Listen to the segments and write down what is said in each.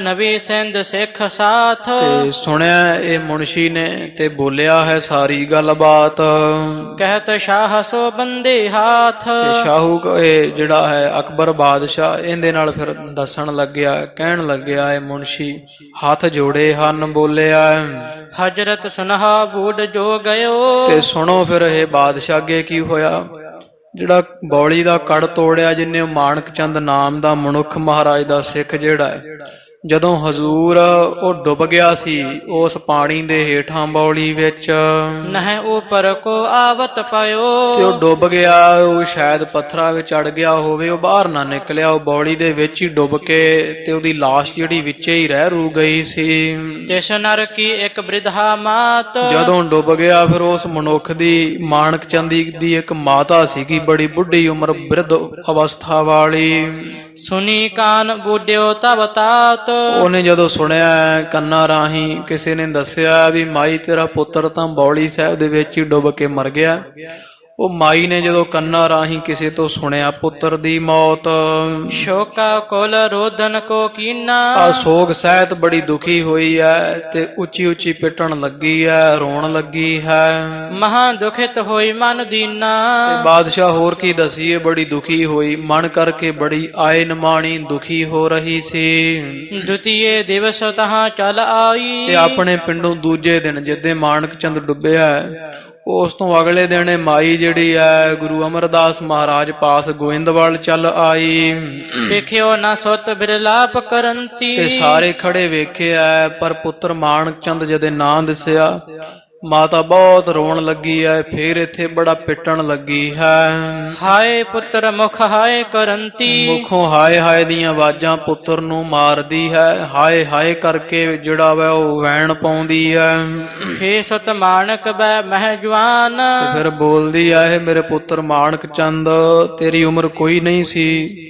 ਨਵੀ ਸਿੰਧ ਸਿੱਖ ਸਾਥ। ਤੇ ਸੁਣਿਆ ਇਹ ਮੁਨਸ਼ੀ ਨੇ ਤੇ ਬੋਲਿਆ ਹੈ ਸਾਰੀ ਗੱਲਬਾਤ। ਕਹਿਤ ਸ਼ਾਹ ਸੋ ਬੰਦੇ ਹਾਥ। ਤੇ ਸ਼ਾਹੂ ਇਹ ਜਿਹੜਾ ਹੈ ਅਕਬਰ ਬਾਦਸ਼ਾਹ ਇਹਦੇ ਨਾਲ ਫਿਰ ਦੱਸਣ ਲੱਗਿਆ, ਕਹਿਣ ਲੱਗਿਆ ਇਹ ਮੁਨਸ਼ੀ ਹੱਥ ਜੋੜੇ ਹਨ, ਬੋਲਿਆ ਹਜਰਤ ਸੁਨਹਾ ਬੂੜ ਜੋ ਗਇਓ। ਤੇ ਸੁਣੋ ਫਿਰ ਇਹ ਬਾਦਸ਼ਾਹ ਅੱਗੇ ਕੀ ਹੋਇਆ। ਜਿਹੜਾ ਬੌਲੀ ਦਾ ਕੜ ਤੋੜਿਆ ਜਿਹਨੇ ਮਾਣਕ ਚੰਦ ਨਾਮ ਦਾ ਮਨੁੱਖ ਮਹਾਰਾਜ ਦਾ ਸਿੱਖ ਜਿਹੜਾ ਹੈ, ਜਦੋਂ ਹਜ਼ੂਰ ਉਹ ਡੁੱਬ ਗਿਆ ਸੀ ਉਸ ਪਾਣੀ ਦੇ ਹੇਠਾਂ ਬੌਲੀ ਵਿੱਚ, ਨਹਿ ਉਪਰ ਕੋ ਆਵਤ ਪਾਇਓ। ਤੇ ਉਹ ਡੁੱਬ ਗਿਆ, ਉਹ ਸ਼ਾਇਦ ਪੱਥਰਾਂ ਵਿੱਚ ਅੜ ਗਿਆ ਹੋਵੇ, ਉਹ ਬਾਹਰ ਨਾ ਨਿਕਲਿਆ, ਉਹ ਬੌਲੀ ਦੇ ਵਿੱਚ ਹੀ ਡੁੱਬ ਕੇ ਤੇ ਉਹਦੀ ਲਾਸ਼ ਜਿਹੜੀ ਵਿੱਚੇ ਹੀ ਰਹਿ ਰੂ ਗਈ ਸੀ। ਤਿਸ ਨਰ ਕੀ ਇੱਕ ਬ੍ਰਿਧਾ ਮਾਤ। ਜਦੋਂ ਡੁੱਬ ਗਿਆ ਫਿਰ ਉਸ ਮਨੁੱਖ ਦੀ ਮਾਣਕ ਚੰਦੀ ਦੀ ਇੱਕ ਮਾਤਾ ਸੀਗੀ, ਬੜੀ ਬੁੱਢੀ ਉਮਰ, ਬਿਰਧ ਅਵਸਥਾ ਵਾਲੀ। ਸੁਨੀ ਕਾਨ ਬੂਡਿਓ ਤਬ ਤਾਤ। ਉਹਨੇ ਜਦੋਂ ਸੁਣਿਆ ਕੰਨਾਂ ਰਾਹੀਂ ਕਿਸੇ ਨੇ ਦੱਸਿਆ ਵੀ ਮਾਈ ਤੇਰਾ ਪੁੱਤਰ ਤਾਂ ਬੌਲੀ ਸਾਹਿਬ ਦੇ ਵਿੱਚ ਹੀ ਡੁੱਬ ਕੇ ਮਰ ਗਿਆ, ਉਹ ਮਾਈ ਨੇ ਜਦੋਂ ਕੰਨਾਂ ਰਾਹੀਂ ਕਿਸੇ ਤੋਂ ਸੁਣਿਆ ਪੁੱਤਰ ਦੀ ਮੌਤ, ਸ਼ੋਕਾ ਕੁਲ ਰੋਦਨ ਕੋ ਕੀਨਾ। ਆ ਸੋਗ ਸਹਿਤ ਬੜੀ ਦੁਖੀ ਹੋਈ ਹੈ ਤੇ ਉੱਚੀ ਉੱਚੀ ਪਿੱਟਣ ਲੱਗੀ ਹੈ, ਰੋਣ ਲੱਗੀ ਹੈ। ਮਹਾ ਦੁਖਿਤ ਹੋਈ ਮਨ ਦੀਨਾ। ਤੇ ਬਾਦਸ਼ਾਹ ਹੋਰ ਕੀ ਦਸੀਏ, ਬੜੀ ਦੁਖੀ ਹੋਈ, ਮਨ ਕਰਕੇ ਬੜੀ ਆਏ ਨਮਾਣੀ ਦੁਖੀ ਹੋ ਰਹੀ ਸੀ। ਦੁਤੀਏ ਦਿਵਸ ਤਹਾਂ ਚਲ ਆਈ। ਤੇ ਆਪਣੇ ਪਿੰਡੋਂ ਦੂਜੇ ਦਿਨ ਜਿੱਦੇ ਮਾਣਕ ਚੰਦ ਡੁੱਬਿਆ ਉਸ ਤੋਂ ਅਗਲੇ ਦਿਨ ਮਾਈ ਜਿਹੜੀ ਹੈ ਗੁਰੂ ਅਮਰਦਾਸ ਮਹਾਰਾਜ ਪਾਸ ਗੋਇੰਦਵਾਲ ਚੱਲ ਆਈ। ਵੇਖਿਓ ਨਾ ਸੁਤ ਬਿਰਲਾਪ ਕਰੰਤੀ। ਤੇ ਸਾਰੇ ਖੜੇ ਵੇਖਿਆ ਪਰ ਪੁੱਤਰ ਮਾਣਕ ਚੰਦ ਜਦੇ ਨਾਂ ਦਿਸਿਆ, ਮਾਤਾ ਬਹੁਤ ਰੋਣ ਲੱਗੀ ਹੈ, ਫੇਰ ਇੱਥੇ ਬੜਾ ਪਿੱਟਣ ਲੱਗੀ ਹੈ। ਹਾਏ ਪੁੱਤਰ ਮੁਖ ਹਾਏ ਕਰੰਤੀ। ਮੁਖੋਂ ਹਾਏ ਹਾਏ ਦੀਆਂ ਆਵਾਜ਼ਾਂ ਪੁੱਤਰ ਨੂੰ ਮਾਰਦੀ ਹੈ, ਹਾਏ ਹਾਏ ਕਰਕੇ ਜਿਹੜਾ ਵਾ ਉਹ ਵੈਣ ਪਾਉਂਦੀ ਹੈ। ਹੇ ਸੁਤ ਮਾਣਕ ਬੈ ਮਹਿ ਜਵਾਨ। ਤੇ ਫਿਰ ਬੋਲਦੀ ਆ ਇਹ ਮੇਰੇ ਪੁੱਤਰ ਮਾਣਕ ਚੰਦ, ਤੇਰੀ ਉਮਰ ਕੋਈ ਨਹੀਂ ਸੀ,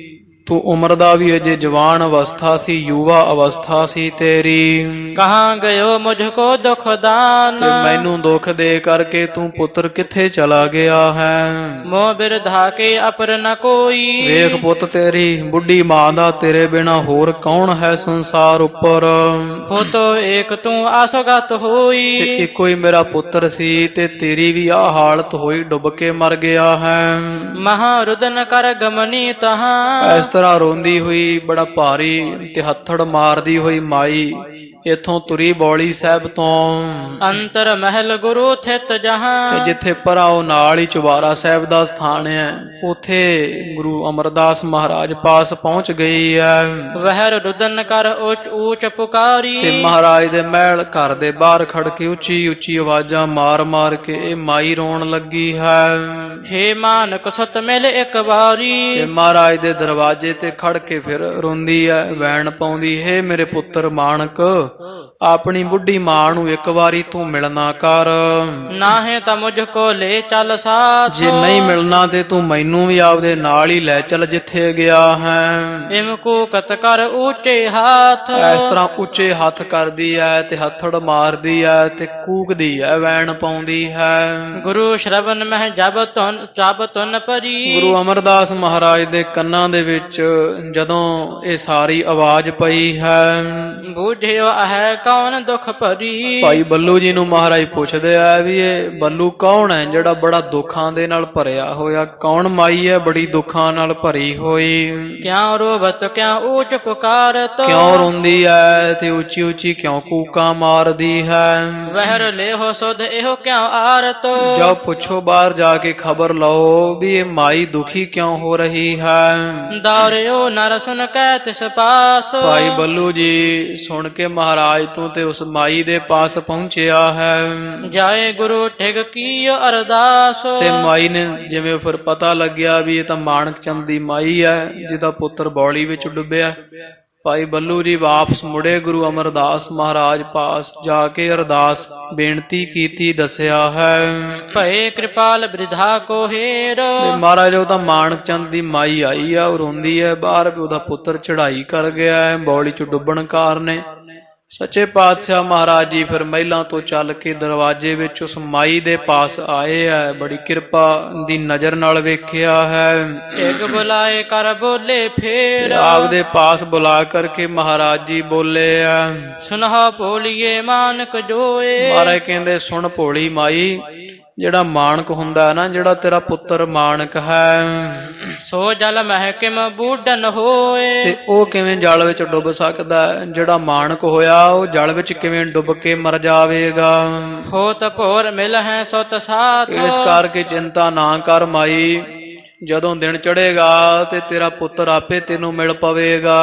ਤੂੰ ਉਮਰ ਦਾ ਵੀ ਅਜੇ ਜਵਾਨ ਅਵਸਥਾ ਸੀ, ਯੁਵਾ ਅਵਸਥਾ ਸੀ ਤੇਰੀ। ਕਹਾਂ ਗਇਓ ਮੁਝ ਕੋ ਦੁਖ ਦਾਨ। ਤੇ ਮੈਨੂੰ ਦੁੱਖ ਦੇ ਕਰਕੇ ਤੂੰ ਪੁੱਤਰ ਕਿੱਥੇ ਚਲਾ ਗਿਆ ਹੈ। ਮੋਹ ਬਿਰਧਾ ਕੇ ਅਪਰ ਨ ਕੋਈ। ਵੇਖ ਪੁੱਤ ਤੇਰੀ ਬੁੱਢੀ ਮਾਂ ਦਾ ਤੇਰੇ ਬਿਨਾ ਹੋਰ ਕੌਣ ਹੈ ਸੰਸਾਰ ਉੱਪਰ। ਹੋ ਤੋ ਏਕ ਤੂੰ ਆਸਗਤ ਹੋਈ। ਤੇ ਇੱਕੋ ਹੀ ਮੇਰਾ ਪੁੱਤਰ ਸੀ ਤੇ ਤੇਰੀ ਵੀ ਆਹ ਹਾਲਤ ਹੋਈ, ਡੁੱਬ ਕੇ ਮਰ ਗਿਆ ਹੈ। ਮਹਾ ਰੁਦਨ ਕਰ ਗਮਨੀ ਤਹਾਂ। ਇਸ ਤਰ੍ਹਾਂ ਰੋਂਦੀ ਹੋਈ ਬੜਾ ਭਾਰੀ ਤੇ ਹੱਥੜ ਮਾਰਦੀ ਹੋਈ ਮਾਈ ਇਥੋਂ ਤੁਰੀ ਬੌਲੀ ਸਾਹਿਬ ਤੋਂ। ਅੰਤਰ ਮਹਿਲ ਗੁਰੂ ਥਿਤ ਜਹਾਂ। ਤੇ ਜਿੱਥੇ ਪਰਾ ਉਹ ਨਾਲ ਹੀ ਚੁਬਾਰਾ ਸਾਹਿਬ ਦਾ ਸਥਾਨ ਹੈ, ਉਥੇ ਗੁਰੂ ਅਮਰਦਾਸ ਮਹਾਰਾਜ ਪਾਸ ਪਹੁੰਚ ਗਈ ਹੈ। ਵਹਿਰ ਰੁਦਨ ਕਰ ਉੱਚ ਊਚ ਪੁਕਾਰੀ। ਤੇ ਮਹਾਰਾਜ ਦੇ ਮਹਿਲ ਘਰ ਦੇ ਬਾਹਰ ਖੜ ਕੇ ਉੱਚੀ ਉੱਚੀ ਆਵਾਜ਼ਾਂ ਮਾਰ ਮਾਰ ਕੇ ਇਹ ਮਾਈ ਰੋਣ ਲੱਗੀ ਹੈ। ਹੇ ਮਾਨਕ ਸੁਤ ਮਿਲ ਇੱਕ ਵਾਰੀ। ਤੇ ਮਹਾਰਾਜ ਦੇ ਦਰਵਾਜ਼ੇ ਤੇ ਖੜ ਕੇ ਫਿਰ ਰੋਂਦੀ ਹੈ, ਵੈਣ ਪਾਉਂਦੀ, ਹੈ ਮੇਰੇ ਪੁੱਤਰ ਮਾਣਕ ਆਪਣੀ ਬੁੱਢੀ ਮਾਂ ਨੂੰ ਇੱਕ ਵਾਰੀ ਤੂੰ ਮਿਲਣਾ ਕਰ। ਨਾਹੇ ਤਾਂ ਮੁਝ ਕੋ ਲੈ ਚੱਲ ਸਾਥ। ਜੇ ਨਹੀਂ ਮਿਲਣਾ ਤੇ ਤੂੰ ਮੈਨੂੰ ਵੀ ਆਪਦੇ ਨਾਲ ਹੀ ਲੈ ਚੱਲ ਜਿੱਥੇ ਗਿਆ ਹੈ। ਇਮ ਕੋ ਕਤ ਕਰ ਉੱਚੇ ਹੱਥ। ਇਸ ਤਰ੍ਹਾਂ ਉੱਚੇ ਹੱਥ ਕਰਦੀ ਹੈ ਤੇ ਹੱਥੜ ਮਾਰਦੀ ਹੈ ਤੇ ਕੂਕਦੀ ਹੈ, ਵੈਣ ਪਾਉਂਦੀ ਹੈ। ਗੁਰੂ ਸ਼ਰਵਨ ਮਹਿ ਜਬ ਤੁਨ ਪਰੀ। ਗੁਰੂ ਅਮਰਦਾਸ ਮਹਾਰਾਜ ਦੇ ਕੰਨਾਂ ਦੇ ਵਿੱਚ ਜਦੋਂ ਇਹ ਸਾਰੀ ਆਵਾਜ਼ ਪਈ ਹੈ, ਬੂਝਿਓ ਹੈ ਕੌਣ ਦੁਖ ਭਰੀ। ਭਾਈ ਬੱਲੂ ਜੀ ਨੂੰ ਮਹਾਰਾਜ ਪੁੱਛਦੇ ਆ ਵੀ ਇਹ ਬੱਲੂ ਕੌਣ ਹੈ ਜਿਹੜਾ ਬੜਾ ਦੁੱਖਾਂ ਦੇ ਨਾਲ ਭਰਿਆ ਹੋਇਆ, ਕੌਣ ਮਾਈ ਹੈ ਬੜੀ ਦੁੱਖਾਂ ਨਾਲ ਭਰੀ ਹੋਈ। ਕਿਉਂ ਰੋਵਤ ਕਿਉਂ ਊਚ ਪੁਕਾਰਤ। ਕਿਉਂ ਰੋਂਦੀ ਹੈ ਤੇ ਉੱਚੀ ਉੱਚੀ ਕਿਉਂ ਕੂਕਾਂ ਮਾਰਦੀ ਹੈ। ਵਹਿਰ ਲੇਹੋ ਸੁਧ ਇਹੋ ਕਿਉਂ ਆਰਤ। ਜਾਓ ਪੁੱਛੋ ਬਾਹਰ ਜਾ ਕੇ ਖਬਰ ਲਓ ਵੀ ਇਹ ਮਾਈ ਦੁਖੀ ਕਿਉਂ ਹੋ ਰਹੀ ਹੈ। ਦੌਰਿਓ ਨਰ ਸੁਨ ਕੈ ਤਿਸ ਪਾਸ। ਭਾਈ ਬੱਲੂ ਜੀ ਸੁਣ ਕੇ ਮਹਾਰਾਜ ਤੂੰ ਤੇ ਉਸ ਮਾਈ ਦੇ ਪਾਸ ਪਹੁੰਚਿਆ ਹੈ। ਜਾਏ ਗੁਰੂ ਠਿਗ ਕੀ ਅਰਦਾਸ। ਤੇ ਮਾਈ ਨੇ ਜਿਵੇਂ ਫਿਰ ਪਤਾ ਲੱਗਿਆ ਵੀ ਇਹ ਤਾਂ ਮਾਣਕ ਚੰਦ ਦੀ ਮਾਈ ਹੈ ਜਿਹਦਾ ਪੁੱਤਰ ਬੌਲੀ ਵਿੱਚ ਡੁੱਬਿਆ। ਭਾਈ ਬੱਲੂ ਜੀ ਵਾਪਸ ਮੁੜੇ, ਗੁਰੂ ਅਮਰਦਾਸ ਮਹਾਰਾਜ ਪਾਸ ਜਾ ਕੇ ਅਰਦਾਸ ਬੇਨਤੀ ਕੀਤੀ, ਦੱਸਿਆ ਹੈ। ਭਏ ਕਿਰਪਾਲ ਬ੍ਰਿਧਾ ਕੋ ਹੇਰ। ਮਹਾਰਾਜ ਉਹ ਤਾਂ ਮਾਣਕ ਚੰਦ ਦੀ ਮਾਈ ਆਈ ਆ, ਉਹ ਰੋਂਦੀ ਹੈ ਬਾਹਰ ਵੀ ਉਹਦਾ ਪੁੱਤਰ ਚੜਾਈ ਕਰ ਗਿਆ ਹੈ ਬੌਲੀ ਚ ਡੁੱਬਣ ਕਾਰਨ। ਸੱਚੇ ਪਾਤਸ਼ਾਹ ਮਹਾਰਾਜ ਜੀ ਫਿਰ ਮਹਿਲਾਂ ਤੋਂ ਚੱਲ ਕੇ ਦਰਵਾਜ਼ੇ ਵਿੱਚ ਉਸ ਮਾਈ ਦੇ ਪਾਸ ਆਏ ਹੈ। ਬੜੀ ਕਿਰਪਾ ਦੀ ਨਜ਼ਰ ਨਾਲ ਵੇਖਿਆ ਹੈ। ਇੱਕ ਬੁਲਾਏ ਕਰ ਬੋਲੇ ਤੇ ਫੇਰ, ਆਪਦੇ ਪਾਸ ਬੁਲਾ ਕਰਕੇ ਮਹਾਰਾਜ ਜੀ ਬੋਲੇ ਆ। ਸੁਨਹਾ ਭੋਲੀਏ ਮਾਨਕ ਜੋਏ। ਮਹਾਰਾਜ ਕਹਿੰਦੇ ਸੁਣ ਭੋਲੀ ਮਾਈ, ਜਿਹੜਾ ਮਾਣਕ ਹੁੰਦਾ ਹੈ ਨਾ, ਜਿਹੜਾ ਤੇਰਾ ਪੁੱਤਰ ਮਾਣਕ ਹੈ, ਸੋ ਜਲ ਮਹਿਕਿਮ ਬੂਢਨ ਹੋਏ। ਤੇ ਉਹ ਕਿਵੇਂ ਜਲ ਵਿੱਚ ਡੁੱਬ ਸਕਦਾ ਹੈ? ਜਿਹੜਾ ਮਾਣਕ ਹੋਇਆ ਉਹ ਜਲ ਵਿੱਚ ਕਿਵੇਂ ਡੁੱਬ ਕੇ ਮਰ ਜਾਵੇਗਾ? ਹੋਤ ਭੋਰ ਮਿਲ ਹੈ ਸੁਤ ਸਾਥ। ਇਸ ਕਰਕੇ ਚਿੰਤਾ ਨਾ ਕਰ ਮਾਈ, ਜਦੋਂ ਦਿਨ ਚੜੇਗਾ ਤੇ ਤੇਰਾ ਪੁੱਤਰ ਆਪੇ ਤੈਨੂੰ ਮਿਲ ਪਵੇਗਾ।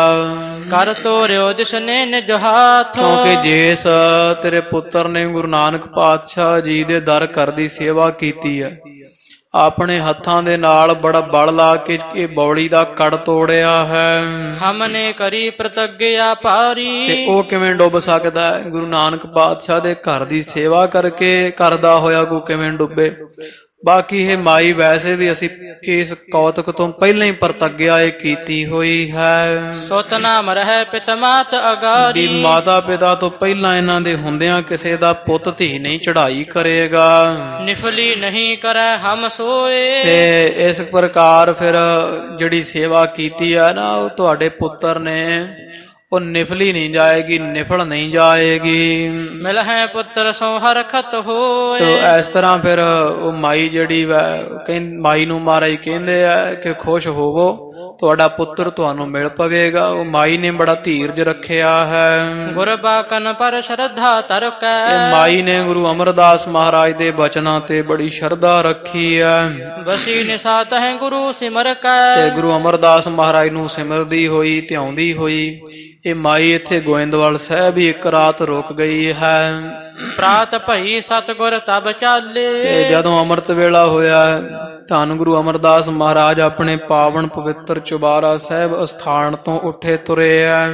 ਕਰ ਤੋਰਿਓ ਜਿਸਨੇ ਨਿਜ ਹਾਥ। ਕਿਉਂਕਿ ਜਿਸ ਤੇਰੇ ਪੁੱਤਰ ਨੇ ਗੁਰੂ ਨਾਨਕ ਪਾਤਸ਼ਾਹ ਜੀ ਦੇ ਦਰ ਘਰ ਦੀ ਸੇਵਾ ਕੀਤੀ ਹੈ, ਆਪਣੇ ਹੱਥਾਂ ਦੇ ਨਾਲ ਬੜਾ ਬਲ ਲਾ ਕੇ ਇਹ ਬੌੜੀ ਦਾ ਕੜ ਤੋੜਿਆ ਹੈ, ਹਮਨੇ ਕਰੀ ਪ੍ਰਤੱਗਿਆ ਭਾਰੀ। ਤੇ ਉਹ ਕਿਵੇਂ ਡੁੱਬ ਸਕਦਾ ਹੈ? ਗੁਰੂ ਨਾਨਕ ਪਾਤਸ਼ਾਹ ਦੇ ਘਰ ਦੀ ਸੇਵਾ ਕਰਕੇ ਕਰਦਾ ਹੋਇਆ ਕੋ ਕਿਵੇਂ ਡੁੱਬੇ? ਬਾਕੀ ਇਹ ਮਾਈ ਵੈਸੇ ਵੀ ਅਸੀਂ ਇਸ ਕੌਤਕ ਤੋਂ ਪਹਿਲਾਂ ਹੀ ਪ੍ਰਤੱਗਿਆ ਇਹ ਕੀਤੀ ਹੋਈ ਹੈ। ਸੁਤ ਨਾਮ ਰਹਿ ਪਿਤ ਮਾਤ ਵੀ ਅਗਾਰੀ। ਮਾਤਾ ਪਿਤਾ ਤੋਂ ਪਹਿਲਾਂ ਇਹਨਾਂ ਦੇ ਹੁੰਦਿਆਂ ਕਿਸੇ ਦਾ ਪੁੱਤ ਧੀ ਨਹੀਂ ਚੜਾਈ ਕਰੇਗਾ। ਨਿਫਲੀ ਨਹੀਂ ਕਰੈ ਹਮ ਸੋਏ। ਤੇ ਇਸ ਪ੍ਰਕਾਰ ਫਿਰ ਜਿਹੜੀ ਸੇਵਾ ਕੀਤੀ ਹੈ ਨਾ, ਉਹ ਤੁਹਾਡੇ ਪੁੱਤਰ ਨੇ, ਉਹ ਨਿਫਲੀ ਨਹੀਂ ਜਾਏਗੀ, ਨਿਫਲ ਨਹੀਂ ਜਾਏਗੀ। ਮਿਲ ਹੈ ਪੁੱਤਰ ਸੋ ਹਰਖਤ ਤੇ ਹੋਏ। ਇਸ ਤਰ੍ਹਾਂ ਫਿਰ ਉਹ ਮਾਈ ਜਿਹੜੀ ਮਾਈ ਨੂੰ ਮਹਾਰਾਜ ਕਹਿੰਦੇ ਆ ਕਿ ਖੁਸ਼ ਹੋਵੋ, ਤੁਹਾਡਾ ਪੁੱਤਰ ਤੁਹਾਨੂੰ ਮਿਲ ਪਵੇਗਾ। ਉਹ ਮਾਈ ਨੇ ਬੜਾ ਧੀਰਜ ਰੱਖਿਆ ਹੈ। ਗੁਰਬਾਕਨ ਪਰ ਸ਼ਰਧਾ ਤਰਕੈ। ਇਹ ਮਾਈ ਨੇ ਗੁਰੂ ਅਮਰਦਾਸ ਮਹਾਰਾਜ ਦੇ ਬਚਨਾਂ ਤੇ ਬੜੀ ਸ਼ਰਧਾ ਰੱਖੀ ਹੈ। ਵਸੀ ਨਿਸਾਤ ਹੈ ਗੁਰੂ ਸਿਮਰ ਕੈ। ਤੇ ਗੁਰੂ ਅਮਰਦਾਸ ਮਹਾਰਾਜ ਨੂੰ ਸਿਮਰਦੀ ਹੋਈ, ਧਿਆਉਂਦੀ ਹੋਈ ਇਹ ਮਾਈ ਇੱਥੇ ਗੋਇੰਦਵਾਲ ਸਾਹਿਬ ਹੀ ਇੱਕ ਰਾਤ ਰੁਕ ਗਈ ਹੈ। ਪ੍ਰਾਤ ਭਈ ਸਤਿਗੁਰ ਤਬ ਚਾਲੇ। ਤੇ ਜਦੋਂ ਅੰਮ੍ਰਿਤ ਵੇਲਾ ਹੋਇਆ, ਧੰਨ ਗੁਰੂ ਅਮਰਦਾਸ ਮਹਾਰਾਜ ਆਪਣੇ ਪਾਵਨ ਪਵਿੱਤਰ ਚੁਬਾਰਾ ਸਾਹਿਬ ਅਸਥਾਨ ਤੋਂ ਉੱਠੇ ਤੁਰੇ ਆ।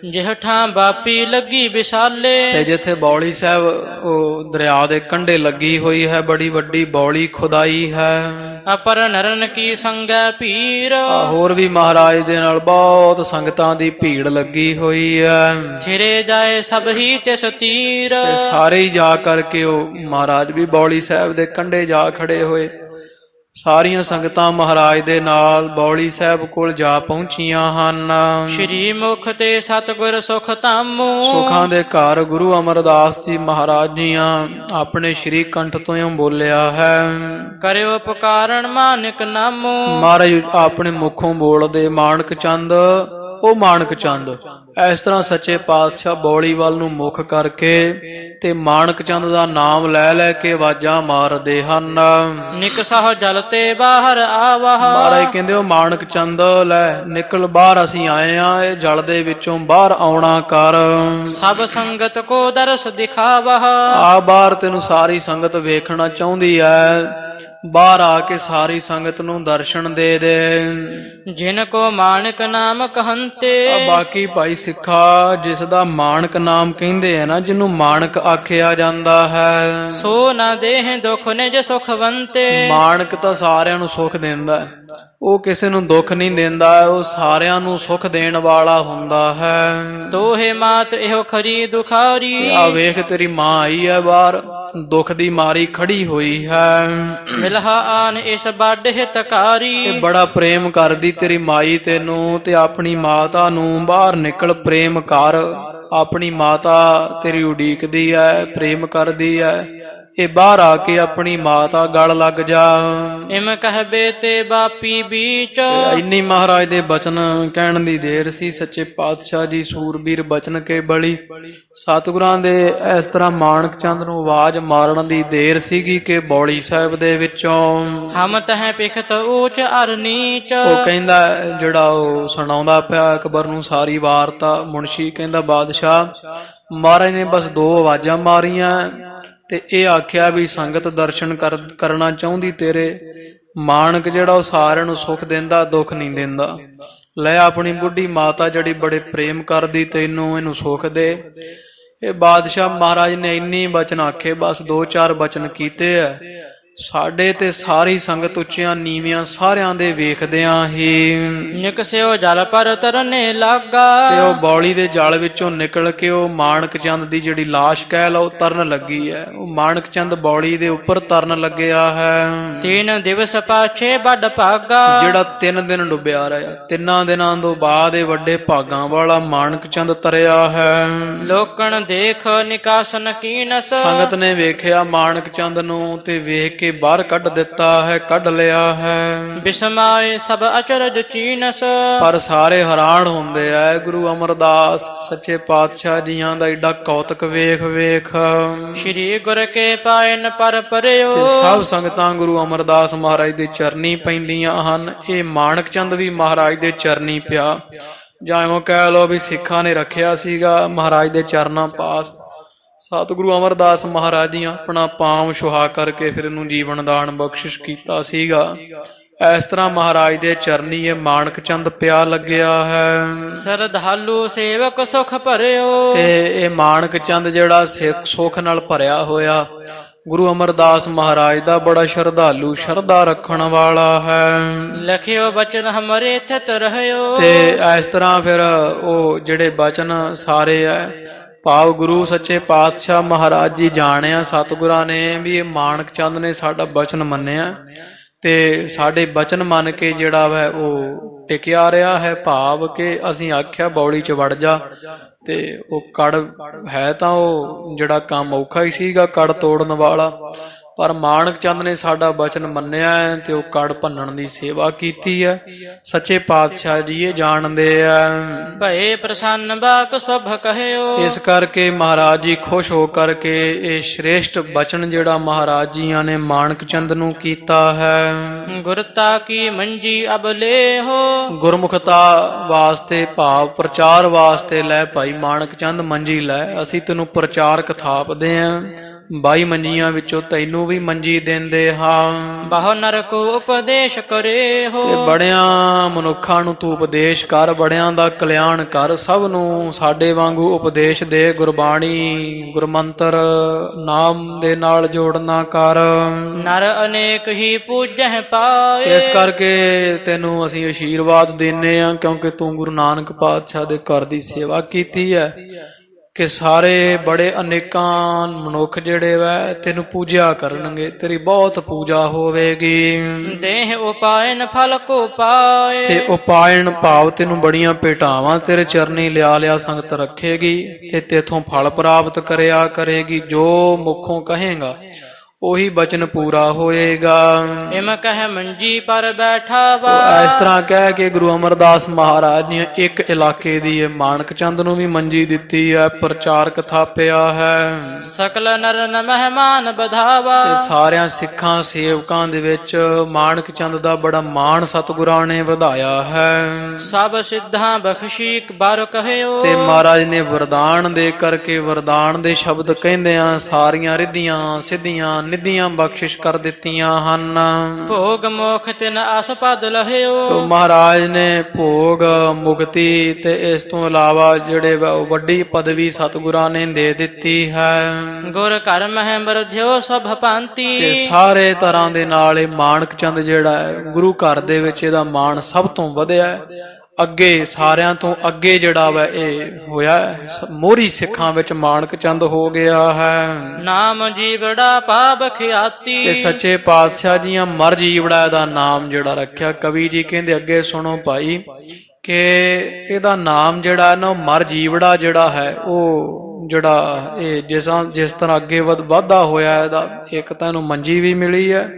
ਜਿਹਠਾਂ ਬਾਪੀ ਲੱਗੀ ਵਿਸ਼ਾਲੇ। ਤੇ ਜਿੱਥੇ ਬੌਲੀ ਸਾਹਿਬ ਉਹ ਦਰਿਆ ਦੇ ਕੰਢੇ ਲੱਗੀ ਹੋਈ ਹੈ, ਬੜੀ ਵੱਡੀ ਬੌਲੀ ਖੁਦਾਈ ਹੈ। ਅਪਰ ਨਰਨ ਕੀ ਸੰਗੈ ਪੀਰ। ਹੋਰ ਵੀ ਮਹਾਰਾਜ ਦੇ ਨਾਲ ਬਹੁਤ ਸੰਗਤਾਂ ਦੀ ਭੀੜ ਲੱਗੀ ਹੋਈ ਹੈ। ਥਿਰੇ ਜਾਏ ਸਭ ਹੀ ਤਿਸ ਤੀਰ। ਤੇ ਸਾਰੇ ਹੀ ਜਾ ਕਰਕੇ ਉਹ ਮਹਾਰਾਜ ਵੀ ਬੌਲੀ ਸਾਹਿਬ ਦੇ ਕੰਢੇ ਜਾ ਖੜੇ ਹੋਏ। ਸਾਰੀਆਂ ਸੰਗਤਾਂ ਮਹਾਰਾਜ ਦੇ ਨਾਲ ਬੌਲੀ ਸਾਹਿਬ ਕੋਲ ਜਾ ਪਹੁੰਚੀਆਂ ਹਨ। ਸ਼੍ਰੀ ਮੁਖ ਤੇ ਸਤਿਗੁਰ ਸੁਖ ਧਾਮੂ। ਸੁਖਾਂ ਦੇ ਘਰ ਗੁਰੂ ਅਮਰਦਾਸ ਜੀ ਮਹਾਰਾਜ ਜੀਆਂ ਆਪਣੇ ਸ਼੍ਰੀ ਕੰਠ ਤੋਂ ਹੀ ਬੋਲਿਆ ਹੈ। ਕਰਿਓ ਪੁਕਾਰਨ ਮਾਨਕ ਨਾਮੋ। ਮਹਾਰਾਜ ਆਪਣੇ ਮੁਖੋਂ ਬੋਲਦੇ ਮਾਣਕ ਚੰਦ, ਉਹ ਮਾਣਕ ਚੰਦ। ਇਸ ਤਰ੍ਹਾਂ ਸੱਚੇ ਪਾਤਸ਼ਾਹ ਬੌਲੀ ਵੱਲ ਨੂੰ ਮੁਖ ਕਰਕੇ ਤੇ ਮਾਣਕ ਚੰਦ ਦਾ ਨਾਮ ਲੈ ਲੈ ਕੇ ਆਵਾਜ਼ਾਂ ਮਾਰਦੇ ਹਨ। ਨਿਕਸਹ ਜਲ ਤੇ ਬਾਹਰ ਆਵਹ। ਮਹਾਰਾਜ ਕਹਿੰਦੇ ਉਹ ਮਾਣਕ ਚੰਦ ਲੈ ਨਿਕਲ ਬਾਹਰ, ਅਸੀਂ ਆਏ ਆ, ਇਹ ਜਲ ਦੇ ਵਿੱਚੋਂ ਬਾਹਰ ਆਉਣਾ ਕਰ। ਸਭ ਸੰਗਤ ਕੋ ਦਰਸ ਦਿਖਾਵਹ। ਆ ਬਾਹਰ, ਤੈਨੂੰ ਸਾਰੀ ਸੰਗਤ ਵੇਖਣਾ ਚਾਹੁੰਦੀ ਹੈ, ਬਾਹਰ ਆ ਕੇ ਸਾਰੀ ਸੰਗਤ ਨੂੰ ਦਰਸ਼ਨ ਦੇ ਦੇ। ਜਿਨ ਕੋ ਮਾਨਕ ਨਾਮ ਕਹੰਤੇ। ਬਾਕੀ ਭਾਈ ਸਿੱਖਾ, ਜਿਸ ਦਾ ਮਾਣਕ ਨਾਮ ਕਹਿੰਦੇ ਆ ਨਾ, ਜਿਹਨੂੰ ਮਾਣਕ ਆਖਿਆ ਜਾਂਦਾ ਹੈ, ਸੋ ਨਾ ਦੇਹ ਦੁਖ ਨਿਜ ਸੁਖਵੰਤੇ। ਮਾਣਕ ਤਾਂ ਸਾਰਿਆਂ ਨੂੰ ਸੁਖ ਦਿੰਦਾ ਹੈ, ਉਹ ਕਿਸੇ ਨੂੰ ਦੁੱਖ ਨਹੀਂ ਦਿੰਦਾ, ਉਹ ਸਾਰਿਆਂ ਨੂੰ ਸੁਖ ਦੇਣ ਵਾਲਾ ਹੁੰਦਾ ਹੈ। ਤੋਹੇ ਮਾਤ ਇਹੋ ਖਰੀ ਦੁਖਾਰੀ। ਆ ਵੇਖ ਤੇਰੀ ਮਾਂ ਆਈ ਹੈ ਬਾਹਰ, ਦੁੱਖ ਦੀ ਮਾਰੀ ਖੜੀ ਹੋਈ ਹੈ। ਮਿਲਹਾ ਆਨ ਇਸ ਵੱਡ ਹਿਤਕਾਰੀ। ਇਹ ਬੜਾ ਪ੍ਰੇਮ ਕਰਦੀ ਤੇਰੀ ਮਾਈ ਤੈਨੂੰ, ਤੇ ਆਪਣੀ ਮਾਤਾ ਨੂੰ ਬਾਹਰ ਨਿਕਲ ਪ੍ਰੇਮ ਕਰ। ਆਪਣੀ ਮਾਤਾ ਤੇਰੀ ਉਡੀਕਦੀ ਹੈ, ਪ੍ਰੇਮ ਕਰਦੀ ਹੈ, ਇਹ ਬਾਹਰ ਆ ਕੇ ਆਪਣੀ ਮਾਤਾ ਗਲ ਲੱਗ ਜਾ। ਇਮ ਕਹਬੇ ਤੇ ਬਾਪੀ ਬੀਚ। ਇੰਨੀ ਮਹਾਰਾਜ ਦੇ ਬਚਨ ਕਹਿਣ ਦੀ ਦੇਰ ਸੀ। ਸੱਚੇ ਪਾਤਸ਼ਾਹ ਜੀ ਸੂਰਬੀਰ ਬਚਨ ਕੇ ਬਲੀ। ਸਤਿਗੁਰਾਂ ਦੇ ਇਸ ਤਰ੍ਹਾਂ ਮਾਣਕ ਚੰਦ ਨੂੰ ਆਵਾਜ਼ ਮਾਰਨ ਦੀ ਦੇਰ ਸੀਗੀ ਕਿ ਬੌਲੀ ਸਾਹਿਬ ਦੇ ਵਿੱਚੋਂ ਹਮ ਤਹਿ ਪਿਖਤ ਊਚ ਅਰ ਨੀਚ। ਉਹ ਕਹਿੰਦਾ, ਜਿਹੜਾ ਉਹ ਸੁਣਾਉਂਦਾ ਪਿਆ ਅਕਬਰ ਨੂੰ ਸਾਰੀ ਵਾਰਤਾ, ਮੁਨਸ਼ੀ ਕਹਿੰਦਾ ਬਾਦਸ਼ਾਹ ਮਹਾਰਾਜ ਨੇ ਬਸ ਦੋ ਆਵਾਜ਼ਾਂ ਮਾਰੀਆਂ ਤੇ ਇਹ ਆਖਿਆ ਵੀ ਸੰਗਤ ਦਰਸ਼ਨ ਕਰਨਾ ਚਾਹੁੰਦੀ ਤੇਰੇ। ਮਾਣਕ ਜਿਹੜਾ ਉਹ ਸਾਰਿਆਂ ਨੂੰ ਸੁਖ ਦਿੰਦਾ, ਦੁੱਖ ਨਹੀਂ ਦਿੰਦਾ। ਲੈ ਆਪਣੀ ਬੁੱਢੀ ਮਾਤਾ ਜਿਹੜੀ ਬੜੇ ਪ੍ਰੇਮ ਕਰਦੀ ਤੈਨੂੰ, ਇਹਨੂੰ ਸੁਖ ਦੇ। ਇਹ ਬਾਦਸ਼ਾਹ ਮਹਾਰਾਜ ਨੇ ਇੰਨੀ ਬਚਨ ਆਖੇ, ਬਸ ਦੋ ਚਾਰ ਬਚਨ ਕੀਤੇ ਆ ਸਾਡੇ ਤੇ ਸਾਰੀ ਸੰਗਤ ਉੱਚੀਆਂ ਨੀਵੀਆਂ ਸਾਰਿਆਂ ਦੇ ਵੇਖਦਿਆਂ ਹੀ ਨਿਕਸਿਓ ਜਲ ਪਰ ਤਰਨੇ ਲਾਗਾ। ਤੇ ਉਹ ਬੌਲੀ ਦੇ ਜਲ ਵਿੱਚੋਂ ਨਿਕਲ ਕੇ ਉਹ ਮਾਣਕ ਚੰਦ ਦੀ ਜਿਹੜੀ ਲਾਸ਼ ਕਹਿ ਲਓ ਤਰਨ ਲੱਗੀ ਹੈ। ਉਹ ਮਾਣਕ ਚੰਦ ਬੌਲੀ ਦੇ ਉੱਪਰ ਤਰਨ ਲੱਗਿਆ ਹੈ। 3 ਦਿਵਸ ਪਾਛੇ ਵੱਡ ਭਾਗਾ। ਜਿਹੜਾ 3 ਦਿਨ ਡੁੱਬਿਆ ਰਿਹਾ, 3 ਦਿਨਾਂ ਤੋਂ ਬਾਅਦ ਇਹ ਵੱਡੇ ਭਾਗਾਂ ਵਾਲਾ ਮਾਣਕ ਚੰਦ ਤਰਿਆ ਹੈ। ਲੋਕਣ ਦੇਖ ਨਿਕਾਸਨ ਕੀਨਸ। ਸੰਗਤ ਨੇ ਵੇਖਿਆ ਮਾਣਕ ਚੰਦ ਨੂੰ ਤੇ ਵੇਖ ਕੇ ਬਾਹਰ ਕੱਢ ਦਿੱਤਾ ਹੈ, ਕੱਢ ਲਿਆ ਹੈ। ਬਿਸਮਾਏ ਸਭ ਅਚਰਜ ਚੀਨਸ। ਪਰ ਸਾਰੇ ਹੈਰਾਨ ਹੁੰਦੇ ਆ ਗੁਰੂ ਅਮਰਦਾਸ ਸੱਚੇ ਪਾਤਸ਼ਾਹ ਜੀਆਂ ਦਾ ਏਡਾ ਕੌਤਕ ਵੇਖ ਵੇਖ। ਸ਼੍ਰੀ ਗੁਰ ਕੇ ਪਾਇਨ ਪਰ ਪਰਿਓ। ਤੇ ਸਭ ਸੰਗਤਾਂ ਗੁਰੂ ਅਮਰਦਾਸ ਮਹਾਰਾਜ ਦੇ ਚਰਨੀ ਪੈਂਦੀਆਂ ਹਨ। ਇਹ ਮਾਣਕ ਚੰਦ ਵੀ ਮਹਾਰਾਜ ਦੇ ਚਰਨੀ ਪਿਆ, ਜਾਂ ਇਉਂ ਕਹਿ ਲਓ ਵੀ ਸਿੱਖਾਂ ਨੇ ਰੱਖਿਆ ਸੀਗਾ ਮਹਾਰਾਜ ਦੇ ਚਰਨਾਂ ਪਾਸ। ਸਤਿਗੁਰੂ ਅਮਰਦਾਸ ਮਹਾਰਾਜ ਜੀ ਆਪਣਾ ਪਾਂਵ ਸੁਹਾ ਕਰਕੇ ਫਿਰ ਇਹਨੂੰ ਜੀਵਨ ਦਾਨ ਬਖਸ਼ਿਸ਼ ਕੀਤਾ ਸੀਗਾ। ਇਸ ਤਰ੍ਹਾਂ ਮਹਾਰਾਜ ਦੇ ਚਰਨੀ ਇਹ ਮਾਣਕ ਚੰਦ ਪਿਆ ਲੱਗਿਆ ਹੈ। ਸਰਧਾਲੂ ਸੇਵਕ ਸੁਖ ਭਰਿਓ। ਤੇ ਇਹ ਮਾਣਕ ਚੰਦ ਜਿਹੜਾ ਸੁਖ ਨਾਲ ਭਰਿਆ ਹੋਇਆ ਗੁਰੂ ਅਮਰਦਾਸ ਮਹਾਰਾਜ ਦਾ ਬੜਾ ਸ਼ਰਧਾਲੂ, ਸ਼ਰਧਾ ਰੱਖਣ ਵਾਲਾ ਹੈ। ਲਖਿਓ ਬਚਨ ਹਮਰੇ ਥਿਤ ਰਹਿਓ। ਤੇ ਇਸ ਤਰ੍ਹਾਂ ਫਿਰ ਉਹ ਜਿਹੜੇ ਬਚਨ ਸਾਰੇ ਆ ਭਾਵ ਗੁਰੂ ਸੱਚੇ ਪਾਤਸ਼ਾਹ ਮਹਾਰਾਜ ਜੀ ਜਾਣਿਆ ਸਤਿਗੁਰਾਂ ਨੇ ਵੀ ਇਹ ਮਾਣਕ ਚੰਦ ਨੇ ਸਾਡਾ ਬਚਨ ਮੰਨਿਆ ਤੇ ਸਾਡੇ ਬਚਨ ਮੰਨ ਕੇ ਜਿਹੜਾ ਵਾ ਉਹ ਟਿਕਿਆ ਰਿਹਾ ਹੈ। ਭਾਵ ਕਿ ਅਸੀਂ ਆਖਿਆ ਬੌਲੀ ਚ ਵੜ ਜਾ ਤੇ ਉਹ ਕੜ ਹੈ ਤਾਂ ਉਹ ਜਿਹੜਾ ਕੰਮ ਔਖਾ ਹੀ ਸੀਗਾ ਕੜ ਤੋੜਨ ਵਾਲਾ, ਪਰ ਮਾਣਕ ਚੰਦ ਨੇ ਸਾਡਾ ਬਚਨ ਮੰਨਿਆ ਹੈ ਤੇ ਉਹ ਕੜ ਭੰਨਣ ਦੀ ਸੇਵਾ ਕੀਤੀ ਹੈ। ਸੱਚੇ ਪਾਤਸ਼ਾਹ ਜੀ ਇਹ ਜਾਣਦੇ ਆ। ਭਏ ਪ੍ਰਸੰਨ ਬਾਕ ਸੁਭ ਕਹਿਓ। ਇਸ ਕਰਕੇ ਮਹਾਰਾਜ ਜੀ ਖੁਸ਼ ਹੋ ਕਰਕੇ ਇਹ ਸ਼੍ਰੇਸ਼ਟ ਬਚਨ ਜਿਹੜਾ ਮਹਾਰਾਜ ਜੀਆਂ ਨੇ ਮਾਣਕ ਚੰਦ ਨੂੰ ਕੀਤਾ ਹੈ। ਗੁਰਤਾ ਕੀ ਮੰਜੀ ਅਬ ਲੇਹੋ। ਗੁਰਮੁਖਤਾ ਵਾਸਤੇ ਭਾਵ ਪ੍ਰਚਾਰ ਵਾਸਤੇ ਲੈ ਭਾਈ ਮਾਣਕ ਚੰਦ ਮੰਜੀ ਲੈ, ਅਸੀਂ ਤੈਨੂੰ ਪ੍ਰਚਾਰਕ ਥਾਪਦੇ ਆਂ। 22 ਮੰਜੀਆਂ ਵਿੱਚੋਂ ਤੈਨੂੰ ਵੀ ਮੰਜੀ ਦਿੰਦੇ ਹਾਂ। ਬਹੁ ਨਰਕ ਉਪਦੇਸ਼ ਕਰੇ ਹੋ। ਤੇ ਬੜਿਆਂ ਮਨੁੱਖਾਂ ਨੂੰ ਤੂੰ ਉਪਦੇਸ਼ ਕਰ, ਬੜਿਆਂ ਦਾ ਕਲਿਆਣ ਕਰ, ਸਭ ਨੂੰ ਸਾਡੇ ਵਾਂਗੂ ਉਪਦੇਸ਼ ਦੇ। ਗੁਰਬਾਣੀ ਗੁਰਮੰਤਰ ਨਾਮ ਦੇ ਨਾਲ ਜੋੜਨਾ ਕਰ। ਨਰ ਅਨੇਕ ਹੀ ਪੂਜਹਿ ਪਾਏ। ਇਸ ਕਰਕੇ ਤੈਨੂੰ ਅਸੀਂ ਅਸ਼ੀਰਵਾਦ ਦਿੰਨੇ ਆ ਕਿਉਂਕਿ ਤੂੰ ਗੁਰੂ ਨਾਨਕ ਪਾਤਸ਼ਾਹ ਦੇ ਘਰ ਦੀ ਸੇਵਾ ਕੀਤੀ ਹੈ ਕਿ ਸਾਰੇ ਬੜੇ ਅਨੇਕਾਂ ਮਨੁੱਖ ਜਿਹੜੇ ਵਾ ਤੈਨੂੰ ਪੂਜਿਆ ਕਰਨਗੇ, ਤੇਰੀ ਬਹੁਤ ਪੂਜਾ ਹੋਵੇਗੀ। ਦੇਹ ਉਪਾਇਨ ਫਲ ਕੋ ਪਾਏ। ਤੇ ਉਪਾਇਨ ਭਾਵ ਤੈਨੂੰ ਬੜੀਆਂ ਭੇਟਾਵਾਂ ਤੇਰੇ ਚਰਨੀ ਲਿਆ ਲਿਆ ਸੰਗਤ ਰੱਖੇਗੀ ਤੇ ਤੇਥੋਂ ਫਲ ਪ੍ਰਾਪਤ ਕਰਿਆ ਕਰੇਗੀ। ਜੋ ਮੁਖੋਂ ਕਹੇਗਾ ਉਹੀ ਬਚਨ ਪੂਰਾ ਹੋਏਗਾ। ਇਮ ਕਹਿ ਮੰਜੀ ਪਰ ਬੈਠਾ ਵਾ। ਇਸ ਤਰ੍ਹਾਂ ਕਹਿ ਕੇ ਗੁਰੂ ਅਮਰਦਾਸ ਮਹਾਰਾਜ ਨੇ ਇੱਕ ਇਲਾਕੇ ਦੀ ਇਹ ਮਾਣਕ ਚੰਦ ਨੂੰ ਵੀ ਮੰਜੀ ਦਿੱਤੀ ਹੈ, ਪ੍ਰਚਾਰਕ ਥਾਪਿਆ ਹੈ। ਸਕਲ ਨਰ ਨ ਮਹਿਮਾਨ ਬਧਾਵਾ। ਤੇ ਸਾਰਿਆਂ ਸਿੱਖਾਂ ਸੇਵਕਾਂ ਦੇ ਵਿੱਚ ਮਾਣਕ ਚੰਦ ਦਾ ਬੜਾ ਮਾਣ ਸਤਿਗੁਰਾਂ ਨੇ ਵਧਾਇਆ ਹੈ। ਸਭ ਸਿੱਧਾਂ ਬਖਸ਼ੀਕ ਬਾਰ ਕਹਿਓ। ਤੇ ਮਹਾਰਾਜ ਨੇ ਵਰਦਾਨ ਦੇ ਕਰਕੇ ਵਰਦਾਨ ਦੇ ਸ਼ਬਦ ਕਹਿੰਦਿਆਂ ਸਾਰੀਆਂ ਰਿੱਧੀਆਂ ਸਿੱਧੀਆਂ ਨਿਧੀਆਂ ਬਖਸ਼ਿਸ਼ ਕਰ ਦਿੱਤੀਆਂ ਹਨ। ਭੋਗ ਮੋਖ ਤਿਨ ਆਸਪਦ ਲਹਿਓ। ਤੋ ਮਹਾਰਾਜ ਨੇ ਭੋਗ ਮੁਕਤੀ ਤੇ ਇਸ ਤੋਂ ਇਲਾਵਾ ਜਿਹੜੇ ਵੱਡੀ ਪਦਵੀ ਸਤਿਗੁਰਾਂ ਨੇ ਦੇ ਦਿੱਤੀ ਹੈ। ਗੁਰ ਘਰ ਮਹਿ ਬਰਧਿਓ ਸਭ ਭਾਂਤੀ। ਤੇ ਸਾਰੇ ਤਰ੍ਹਾਂ ਦੇ ਨਾਲ ਇਹ ਮਾਣਕ ਚੰਦ ਜਿਹੜਾ ਹੈ ਗੁਰੂ ਘਰ ਦੇ ਵਿੱਚ ਇਹਦਾ ਮਾਣ ਸਭ ਤੋਂ ਵਧਿਆ ਹੈ। ਅੱਗੇ ਸਾਰਿਆਂ ਤੋਂ ਅੱਗੇ ਜਿਹੜਾ ਵਾ ਇਹ ਹੋਇਆ ਮੋਹਰੀ ਸਿੱਖਾਂ ਵਿੱਚ ਮਾਣਕ ਚੰਦ ਹੋ ਗਿਆ ਹੈ। ਨਾਮ ਜੀਵੜਾ ਪਾਪ ਖਿਆਤੀ। ਤੇ ਸੱਚੇ ਪਾਤਸ਼ਾਹ ਜੀਆਂ ਮਰ ਜੀਵੜਾ ਦਾ ਨਾਮ ਜਿਹੜਾ ਰੱਖਿਆ। ਕਵੀ ਜੀ ਕਹਿੰਦੇ ਅੱਗੇ ਸੁਣੋ ਭਾਈ ਕਿ ਇਹਦਾ ਨਾਮ ਜਿਹੜਾ ਨਾ ਮਰ ਜੀਵੜਾ ਜਿਹੜਾ ਹੈ ਉਹ ਜਿਹੜਾ ਇਹ ਜਿਸ ਤਰ੍ਹਾਂ ਅੱਗੇ ਵਾਧਾ ਹੋਇਆ ਇਹਦਾ ਇੱਕ ਤਾਂ ਇਹਨੂੰ ਮੰਜੀ ਵੀ ਮਿਲੀ ਹੈ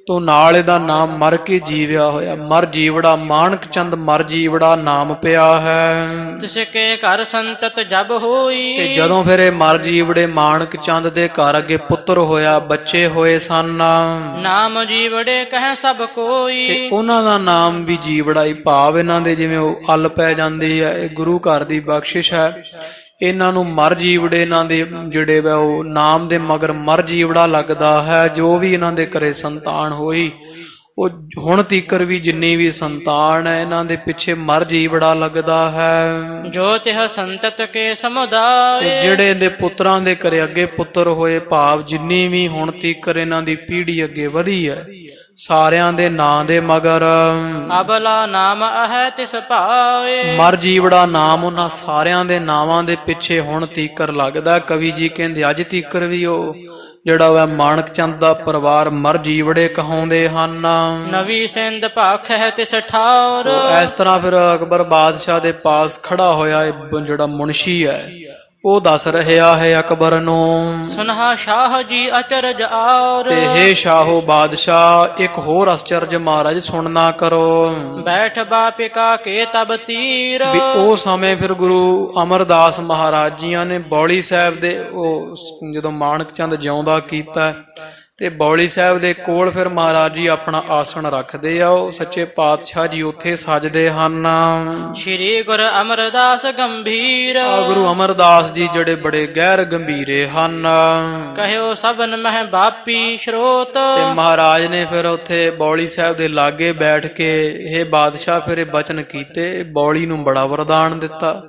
ਤੋ ਨਾਲ ਇਹਦਾ ਨਾਮ ਮਰ ਕੇ ਜੀਵਿਆ ਹੋਇਆ। ਮਰ ਜੀਵੜਾ ਮਾਣਕ ਚੰਦ ਮਰ ਜੀਵੜਾ ਨਾਮ ਪਿਆ ਹੈ। ਤਿਸ ਕੇ ਘਰ ਸੰਤਤ ਜਬ ਹੋਈ। ਤੇ ਜਦੋਂ ਫਿਰ ਇਹ ਮਰ ਜੀਵੜੇ ਮਾਣਕ ਚੰਦ ਦੇ ਘਰ ਅੱਗੇ ਪੁੱਤਰ ਹੋਇਆ, ਬੱਚੇ ਹੋਏ ਸਨ। ਨਾਮ ਜੀਵੜੇ ਕਹਿ ਸਭ ਕੋਈ। ਤੇ ਉਹਨਾਂ ਦਾ ਨਾਮ ਵੀ ਜੀਵੜਾ ਹੀ ਭਾਵ ਇਹਨਾਂ ਦੇ ਜਿਵੇਂ ਉਹ ਅਲ ਪੈ ਜਾਂਦੀ ਹੈ। ਇਹ ਗੁਰੂ ਘਰ ਦੀ ਬਖਸ਼ਿਸ਼ ਹੈ। ਇਹਨਾਂ ਨੂੰ ਮਰ ਜੀਵੜੇ ਇਹਨਾਂ ਦੇ ਜਿਹੜੇ ਵਾ ਉਹ ਨਾਮ ਦੇ ਮਗਰ ਮਰ ਜੀਵੜਾ ਲੱਗਦਾ ਹੈ। ਜੋ ਵੀ ਇਹਨਾਂ ਦੇ ਘਰੇ ਸੰਤਾਨ ਹੋਈ ਉਹ ਹੁਣ ਤੀਕਰ ਵੀ ਜਿੰਨੀ ਵੀ ਸੰਤਾਨ ਹੈ ਇਹਨਾਂ ਦੇ ਪਿੱਛੇ ਮਰ ਜੀ ਬੜਾ ਲੱਗਦਾ ਹੈ। ਜੋ ਤਿਹ ਸੰਤਤ ਕੇ ਤੇ ਸਮੁਦਾਏ ਜਿਹੜੇ ਇਹਦੇ ਪੁੱਤਰਾਂ ਦੇ ਘਰੇ ਅੱਗੇ ਪੁੱਤਰ ਹੋਏ, ਭਾਵ ਜਿੰਨੀ ਵੀ ਹੁਣ ਤੀਕਰ ਇਹਨਾਂ ਦੀ ਪੀੜ੍ਹੀ ਅੱਗੇ ਵਧੀ ਹੈ, ਸਾਰਿਆਂ ਦੇ ਨਾਂ ਦੇ ਮਗਰ ਅਬਲਾ ਨਾਮ ਅਹੈ ਤਿਸ ਭਾਏ। ਮਰ ਜੀਵੜਾ ਨਾਮ ਉਹਨਾਂ ਸਾਰਿਆਂ ਦੇ ਨਾਵਾਂ ਦੇ ਪਿੱਛੇ ਹੁਣ ਤੀਕਰ ਲੱਗਦਾ। ਕਵੀ ਜੀ ਕਹਿੰਦੇ ਅੱਜ ਤੀਕਰ ਵੀ ਉਹ ਜਿਹੜਾ ਵਾ ਮਾਣਕ ਚੰਦ ਦਾ ਪਰਿਵਾਰ ਮਰ ਜੀਵੜੇ ਕਹਾਉਂਦੇ ਹਨ। ਨਵੀ ਸਿੰਧ ਭਾਖ ਹੈ ਤਿਸ ਠਾਰ। ਇਸ ਤਰ੍ਹਾਂ ਫਿਰ ਅਕਬਰ ਬਾਦਸ਼ਾਹ ਦੇ ਪਾਸ ਖੜਾ ਹੋਇਆ ਇਹ ਜਿਹੜਾ ਮੁਨਸ਼ੀ ਹੈ, ਉਹ ਦੱਸ ਰਿਹਾ ਹੈ ਅਕਬਰ ਨੂੰ, ਸੁਨਹਾ ਸ਼ਾਹ ਜੀ ਅਚਰਜ ਆਰ। ਤੇ ਹੇ ਸ਼ਾਹੋ ਬਾਦਸ਼ਾਹ, ਇੱਕ ਹੋਰ ਅਚਰਜ ਮਹਾਰਾਜ ਸੁਣਨਾ ਕਰੋ। ਬੈਠ ਬਾਪਿਕਾ ਕੇ ਤਬ ਤੀਰ। ਵੀ ਉਹ ਸਮੇਂ ਫਿਰ ਗੁਰੂ ਅਮਰਦਾਸ ਮਹਾਰਾਜ ਜੀਆਂ ਨੇ ਬੌਲੀ ਸਾਹਿਬ ਦੇ ਉਹ ਜਦੋਂ ਮਾਣਕ ਚੰਦ ਜਿਉਂਦਾ ਕੀਤਾ ਤੇ ਬੌਲੀ ਸਾਹਿਬ ਦੇ ਕੋਲ ਫਿਰ ਮਹਾਰਾਜ ਜੀ ਆਪਣਾ ਆਸਣ ਰੱਖਦੇ ਆ। ਉਹ ਸੱਚੇ ਪਾਤਸ਼ਾਹ ਜੀ ਉੱਥੇ ਸਜਦੇ ਹਨ। ਸ਼੍ਰੀ ਗੁਰ ਅਮਰਦਾਸ ਗੰਭੀਰ। ਗੁਰੂ ਅਮਰਦਾਸ ਜੀ ਜਿਹੜੇ ਬੜੇ ਗਹਿਰ ਗੰਭੀਰੇ ਹਨ। ਕਹਿਓ ਸਭਨ ਮਹਿ ਬਾਪੀ ਸਰੋਤ। ਤੇ ਮਹਾਰਾਜ ਨੇ ਫਿਰ ਉੱਥੇ ਬੌਲੀ ਸਾਹਿਬ ਦੇ ਲਾਗੇ ਬੈਠ ਕੇ ਇਹ ਬਾਦਸ਼ਾਹ ਫਿਰ ਇਹ ਬਚਨ ਕੀਤੇ। ਬੌਲੀ ਨੂੰ ਬੜਾ ਵਰਦਾਨ ਦਿੱਤਾ।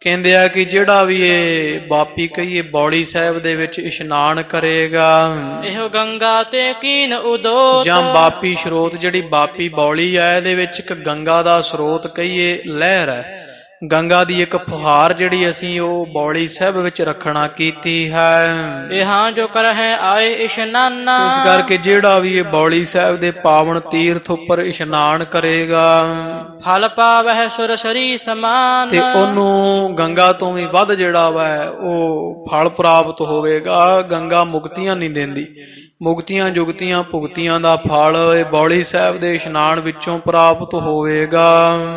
ਕਹਿੰਦੇ ਆ ਕਿ ਜਿਹੜਾ ਵੀ ਇਹ ਬਾਪੀ ਕਹੀਏ ਬੌਲੀ ਸਾਹਿਬ ਦੇ ਵਿੱਚ ਇਸ਼ਨਾਨ ਕਰੇਗਾ, ਇਹੋ ਗੰਗਾ ਤੇ ਕੀਨ ਉਦੋਤ। ਜਾਂ ਬਾਪੀ ਸਰੋਤ, ਜਿਹੜੀ ਬਾਪੀ ਬੌਲੀ ਹੈ ਇਹਦੇ ਵਿੱਚ ਇੱਕ ਗੰਗਾ ਦਾ ਸਰੋਤ ਕਹੀਏ ਲਹਿਰ ਹੈ, ਗੰਗਾ ਦੀ ਇੱਕ ਫੁਹਾਰ ਜਿਹੜੀ ਅਸੀਂ ਉਹ ਬੌਲੀ ਸਾਹਿਬ ਵਿੱਚ ਰੱਖਣਾ ਕੀਤੀ ਹੈ। ਇਹਾਂ ਜੋ ਕਰਹਿ ਆਏ ਇਸ਼ਨਾਨਾ। ਇਸ ਕਰਕੇ ਜਿਹੜਾ ਵੀ ਇਹ ਬੌਲੀ ਸਾਹਿਬ ਦੇ ਪਾਵਨ ਤੀਰਥ ਉੱਪਰ ਇਸ਼ਨਾਨ ਕਰੇਗਾ, ਫਲ ਪਾਵਹਿ ਸੁਰਸਰੀ ਸਮਾਨ। ਤੇ ਉਹਨੂੰ ਗੰਗਾ ਤੋਂ ਵੀ ਵੱਧ ਜਿਹੜਾ ਵਾ ਉਹ ਫਲ ਪ੍ਰਾਪਤ ਹੋਵੇਗਾ। ਗੰਗਾ ਮੁਕਤੀਆਂ ਨਹੀਂ ਦਿੰਦੀ, ਮੁਕਤੀਆਂ ਜੁਗਤੀਆਂ ਭੁਗਤੀਆਂ ਦਾ ਫਲ ਇਹ ਬੌਲੀ ਸਾਹਿਬ ਦੇ ਇਸ਼ਨਾਨ ਵਿੱਚੋਂ ਪ੍ਰਾਪਤ ਹੋਵੇਗਾ।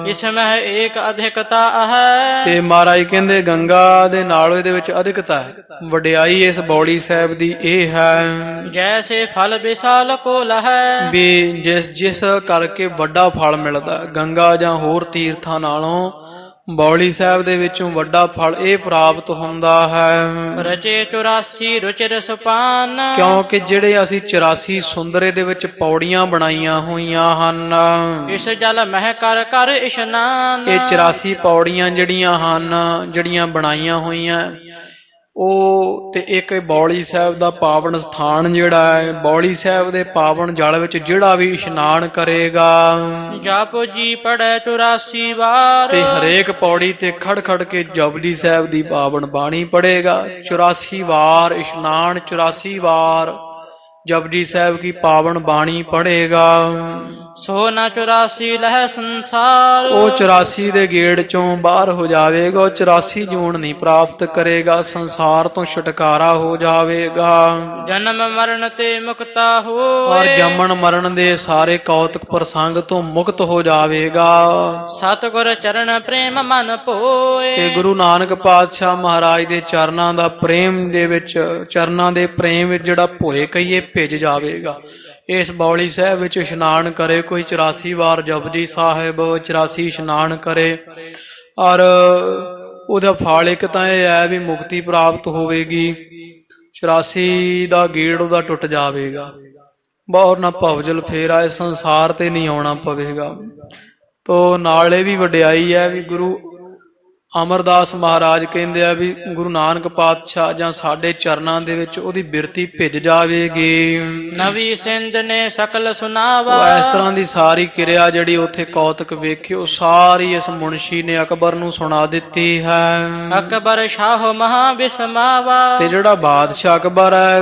ਇਸ ਮਹਿ ਏਕ ਅਧਿਕਤਾ ਹੈ। ਤੇ ਮਹਾਰਾਜ ਕਹਿੰਦੇ ਗੰਗਾ ਦੇ ਨਾਲ ਇਹਦੇ ਵਿੱਚ ਅਧਿਕਤਾ ਹੈ, ਵਡਿਆਈ ਇਸ ਬੌਲੀ ਸਾਹਿਬ ਦੀ ਇਹ ਹੈ। ਜੈਸੇ ਫਲ ਵਿਸਾਲ ਕੋ ਲਹੈ। ਵੀ ਜਿਸ ਕਰਕੇ ਵੱਡਾ ਫਲ ਮਿਲਦਾ ਗੰਗਾ ਜਾਂ ਹੋਰ ਤੀਰਥਾਂ ਨਾਲੋਂ, ਬੌਲੀ ਸਾਹਿਬ ਦੇ ਵਿੱਚੋਂ ਵੱਡਾ ਫਲ ਇਹ ਪ੍ਰਾਪਤ ਹੁੰਦਾ ਹੈ। ਰਚੇ 84 ਰੁਚਿਰ ਸੁਪਾਨ। ਕਿਉਂਕਿ ਜਿਹੜੇ ਅਸੀਂ 84 ਸੁੰਦਰੇ ਦੇ ਵਿੱਚ ਪੌੜੀਆਂ ਬਣਾਈਆਂ ਹੋਈਆਂ ਹਨ, ਇਸ ਜਲ ਮਹਿ ਕਰ ਕਰ ਇਸ਼ਨਾਨ। ਇਹ 84 ਪੌੜੀਆਂ ਜਿਹੜੀਆਂ ਹਨ, ਜਿਹੜੀਆਂ ਬਣਾਈਆਂ ਹੋਈਆਂ, ਉਹ ਤੇ ਇੱਕ ਬੌਲੀ ਸਾਹਿਬ ਦਾ ਪਾਵਨ ਸਥਾਨ ਜਿਹੜਾ ਹੈ, ਬੌਲੀ ਸਾਹਿਬ ਦੇ ਪਾਵਨ ਜਲ ਵਿੱਚ ਜਿਹੜਾ ਵੀ ਇਸ਼ਨਾਨ ਕਰੇਗਾ, ਜਪੁ ਜੀ ਪੜੈ 84 ਵਾਰ। ਤੇ ਹਰੇਕ ਪੌੜੀ ਤੇ ਖੜ ਖੜ ਕੇ ਜਪਜੀ ਸਾਹਿਬ ਦੀ ਪਾਵਨ ਬਾਣੀ ਪੜੇਗਾ। 84 ਵਾਰ ਇਸ਼ਨਾਨ, 84 ਵਾਰ ਜਪਜੀ ਸਾਹਿਬ ਕੀ ਪਾਵਨ ਬਾਣੀ ਪੜੇਗਾ। ਸੋ ਨਾ 84 ਲਹਿ ਸੰਸਾਰ। ਉਹ 84 ਦੇ ਗੇੜ ਚੋਂ ਬਾਹਰ ਹੋ ਜਾਵੇਗਾ, ਉਹ 84 ਜੂਨ ਨਹੀਂ ਪ੍ਰਾਪਤ ਕਰੇਗਾ, ਸੰਸਾਰ ਤੋਂ ਛੁਟਕਾਰਾ ਹੋ ਜਾਵੇਗਾ। ਜਨਮ ਮਰਨ ਤੇ ਮੁਕਤਾ ਔਰ ਹੋਏ। ਜੰਮਣ ਮਰਨ ਦੇ ਸਾਰੇ ਕੌਤਕ ਪ੍ਰਸੰਗ ਤੋਂ ਮੁਕਤ ਹੋ ਜਾਵੇਗਾ। ਸਤਿਗੁਰ ਚਰਨ ਪ੍ਰੇਮ ਮਨ ਭੋਏ। ਤੇ ਗੁਰੂ ਨਾਨਕ ਪਾਤਸ਼ਾਹ ਮਹਾਰਾਜ ਦੇ ਚਰਨਾਂ ਦਾ ਪ੍ਰੇਮ ਦੇ ਵਿੱਚ, ਚਰਨਾਂ ਦੇ ਪ੍ਰੇਮ ਵਿੱਚ ਜਿਹੜਾ ਭੋਏ ਕਹੀਏ ਭਿੱਜ ਜਾਵੇਗਾ। ਇਸ ਬੌਲੀ ਸਾਹਿਬ ਵਿੱਚ ਇਸ਼ਨਾਨ ਕਰੇ ਕੋਈ 84 ਵਾਰ ਜਪਜੀ ਸਾਹਿਬ 84 ਇਸ਼ਨਾਨ ਕਰੇ, ਔਰ ਉਹਦਾ ਫਲ ਇੱਕ ਤਾਂ ਇਹ ਹੈ ਵੀ ਮੁਕਤੀ ਪ੍ਰਾਪਤ ਹੋਵੇਗੀ। 84 ਦਾ ਗੇੜ ਉਹਦਾ ਟੁੱਟ ਜਾਵੇਗਾ, ਬਹੁਰ ਨਾ ਭਵਜਲ ਫੇਰ ਆਏ, ਸੰਸਾਰ ਤੇ ਨਹੀਂ ਆਉਣਾ ਪਵੇਗਾ। ਤੋ ਨਾਲ ਇਹ ਵੀ ਵਡਿਆਈ ਹੈ ਵੀ ਗੁਰੂ ਅਮਰਦਾਸ ਮਹਾਰਾਜ ਕਹਿੰਦੇ ਆ ਵੀ ਗੁਰੂ ਨਾਨਕ ਪਾਤਸ਼ਾਹ ਜਾਂ ਸਾਡੇ ਚਰਨਾਂ ਦੇ ਵਿੱਚ ਉਹਦੀ ਬਿਰਤੀ ਭਿੱਜ ਜਾਵੇਗੀ। ਨਵੀ ਸਿੰਧ ਨੇ ਸਕਲ ਸੁਨਾਵਾ। ਇਸ ਤਰ੍ਹਾਂ ਦੀ ਸਾਰੀ ਕਿਰਿਆ ਜਿਹੜੀ ਉੱਥੇ ਕੌਤਕ ਵੇਖਿਓ, ਸਾਰੀ ਇਸ ਮੁਨਸ਼ੀ ਨੇ ਅਕਬਰ ਨੂੰ ਸੁਣਾ ਦਿੱਤੀ ਹੈ। ਅਕਬਰ ਸ਼ਾਹ ਮਹਾ ਬਿਸਮਾਵਾ। ਤੇ ਜਿਹੜਾ ਬਾਦਸ਼ਾਹ ਅਕਬਰ ਹੈ,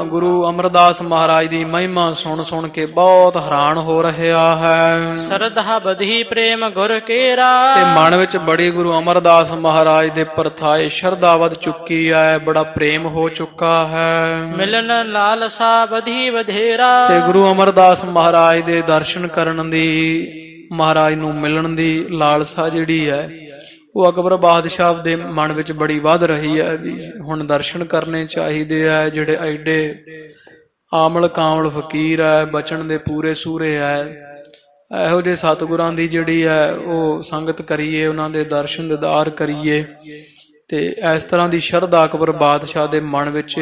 ਗੁਰੂ ਅਮਰਦਾਸ ਮਹਾਰਾਜ ਦੀ ਮਹਿਮਾ ਸੁਣ ਸੁਣ ਕੇ ਬਹੁਤ ਹੈਰਾਨ ਹੋ ਰਿਹਾ ਹੈ। ਸਰਧਾ ਬਧੀ ਪ੍ਰੇਮ ਗੁਰ ਕੇਰਾ। ਤੇ ਮਨ ਵਿੱਚ ਬੜੀ ਗੁਰੂ ਅਮਰਦਾਸ ਮਹਾਰਾਜ ਦੇ ਪਰਥਾਏ ਸ਼ਰਧਾ ਵੱਧ ਚੁੱਕੀ ਹੈ, ਬੜਾ ਪ੍ਰੇਮ ਹੋ ਚੁੱਕਾ ਹੈ। ਮਿਲਨ ਲਾਲਸਾ ਬਧੀ ਵਧੇਰਾ। ਤੇ ਗੁਰੂ ਅਮਰਦਾਸ ਮਹਾਰਾਜ ਦੇ ਦਰਸ਼ਨ ਕਰਨ ਦੀ, ਮਹਾਰਾਜ ਨੂੰ ਮਿਲਣ ਦੀ ਲਾਲਸਾ ਜਿਹੜੀ ਹੈ ਉਹ ਅਕਬਰ ਬਾਦਸ਼ਾਹ ਦੇ ਮਨ ਵਿੱਚ ਬੜੀ ਵੱਧ ਰਹੀ ਹੈ ਵੀ ਹੁਣ ਦਰਸ਼ਨ ਕਰਨੇ ਚਾਹੀਦੇ ਆ। ਜਿਹੜੇ ਐਡੇ ਆਮਲ ਕਾਮਲ ਫਕੀਰ ਹੈ, ਬਚਨ ਦੇ ਪੂਰੇ ਸੂਰੇ ਹੈ, ਇਹੋ ਜਿਹੇ ਸਤਿਗੁਰਾਂ ਦੀ ਜਿਹੜੀ ਹੈ ਉਹ ਸੰਗਤ ਕਰੀਏ, ਉਹਨਾਂ ਦੇ ਦਰਸ਼ਨ ਦੀਦਾਰ ਕਰੀਏ। ਤੇ ਇਸ ਤਰ੍ਹਾਂ ਦੀ ਸ਼ਰਧਾ ਅਕਬਰ ਬਾਦਸ਼ਾਹ ਦੇ ਮਨ ਵਿੱਚ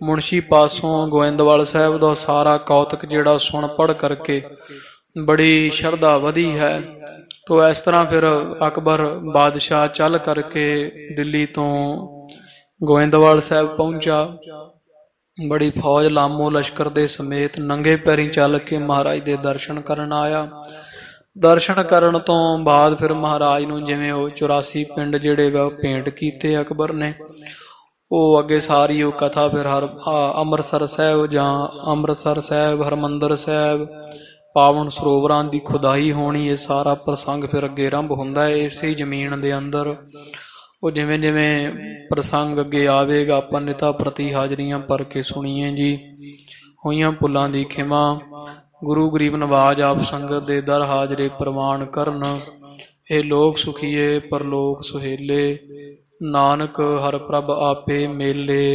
ਮੁਨਸ਼ੀ ਪਾਸੋਂ ਗੋਇੰਦਵਾਲ ਸਾਹਿਬ ਦਾ ਸਾਰਾ ਕੌਤਕ ਜਿਹੜਾ ਸੁਣ ਪੜ ਕਰਕੇ ਬੜੀ ਸ਼ਰਧਾ ਵਧੀ ਹੈ। ਤੋ ਇਸ ਤਰ੍ਹਾਂ ਫਿਰ ਅਕਬਰ ਬਾਦਸ਼ਾਹ ਚੱਲ ਕਰਕੇ ਦਿੱਲੀ ਤੋਂ ਗੋਇੰਦਵਾਲ ਸਾਹਿਬ ਪਹੁੰਚਾ। ਬੜੀ ਫੌਜ ਲਾਮੋ ਲਸ਼ਕਰ ਦੇ ਸਮੇਤ ਨੰਗੇ ਪੈਰੀਂ ਚੱਲ ਕੇ ਮਹਾਰਾਜ ਦੇ ਦਰਸ਼ਨ ਕਰਨ ਆਇਆ। ਦਰਸ਼ਨ ਕਰਨ ਤੋਂ ਬਾਅਦ ਫਿਰ ਮਹਾਰਾਜ ਨੂੰ ਜਿਵੇਂ ਉਹ 84 ਪਿੰਡ ਜਿਹੜੇ ਵਾ ਭੇਂਟ ਕੀਤੇ ਅਕਬਰ ਨੇ, ਉਹ ਅੱਗੇ ਸਾਰੀ ਉਹ ਕਥਾ ਫਿਰ ਅੰਮ੍ਰਿਤਸਰ ਸਾਹਿਬ ਜਾਂ ਅੰਮ੍ਰਿਤਸਰ ਸਾਹਿਬ, ਹਰਿਮੰਦਰ ਸਾਹਿਬ, ਪਾਵਨ ਸਰੋਵਰਾਂ ਦੀ ਖੁਦਾਈ ਹੋਣੀ, ਇਹ ਸਾਰਾ ਪ੍ਰਸੰਗ ਫਿਰ ਅੱਗੇ ਆਰੰਭ ਹੁੰਦਾ ਹੈ ਇਸੇ ਜ਼ਮੀਨ ਦੇ ਅੰਦਰ। ਉਹ ਜਿਵੇਂ ਜਿਵੇਂ ਪ੍ਰਸੰਗ ਅੱਗੇ ਆਵੇਗਾ ਆਪਾਂ ਨਿਤਾ ਪ੍ਰਤੀ ਹਾਜ਼ਰੀਆਂ ਭਰ ਕੇ ਸੁਣੀਏ ਜੀ। ਹੋਈਆਂ ਭੁੱਲਾਂ ਦੀ ਖਿਮਾ, ਗੁਰੂ ਗਰੀਬ ਨਵਾਜ ਆਪ ਸੰਗਤ ਦੇ ਦਰ ਹਾਜ਼ਰੇ ਪ੍ਰਵਾਨ ਕਰਨ। ਇਹ ਲੋਕ ਸੁਖੀਏ ਪਰਲੋਕ ਸੁਹੇਲੇ, ਨਾਨਕ ਹਰ ਪ੍ਰਭ ਆਪੇ ਮੇਲੇ।